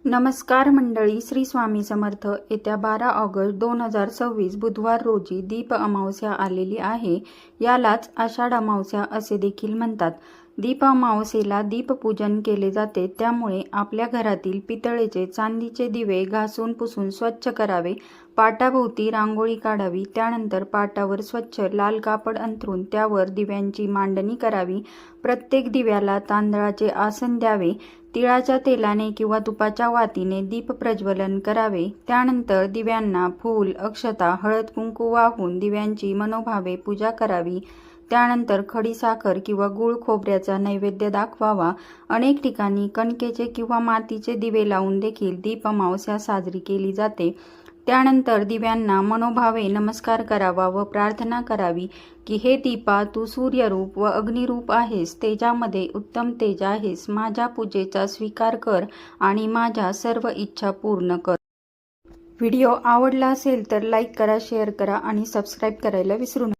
नमस्कार मंडळी, श्री स्वामी समर्थ। येत्या 12 ऑगस्ट 2026 बुधवार रोजी दीप अमावस्या आलेली आहे। यालाच आषाढ अमावस्या असे देखील म्हणतात। दीप अमावस्येला दीपपूजन केले जाते, त्यामुळे आपल्या घरातील पितळेचे, चांदीचे दिवे घासून पुसून स्वच्छ करावे। पाटाभोवती रांगोळी काढावी। त्यानंतर पाटावर स्वच्छ लाल कापड अंथरून त्यावर दिव्यांची मांडणी करावी। प्रत्येक दिव्याला तांदळाचे आसन द्यावे। तिळाच्या तेलाने किंवा तुपाच्या वातीने दीप प्रज्वलन करावे। त्यानंतर दिव्यांना फूल, अक्षता, हळद कुंकू वाहून दिव्यांची मनोभावे पूजा करावी। त्यानंतर खडीसाखर किंवा गूळ खोबऱ्याचा नैवेद्य दाखवावा। अनेक ठिकाणी कणकेचे किंवा मातीचे दिवे लावून देखील दीप अमावस्या साजरी केली जाते। त्यानंतर दिव्यांना मनोभावे नमस्कार करावा व प्रार्थना करावी की हे दीपा, तू सूर्यरूप व अग्निरूप आहेस, तेजामध्ये उत्तम तेज आहेस। माझ्या पूजेचा स्वीकार कर आणि माझ्या सर्व इच्छा पूर्ण कर। व्हिडिओ आवडला असेल तर लाईक करा, शेअर करा आणि सबस्क्राईब करायला विसरू नका।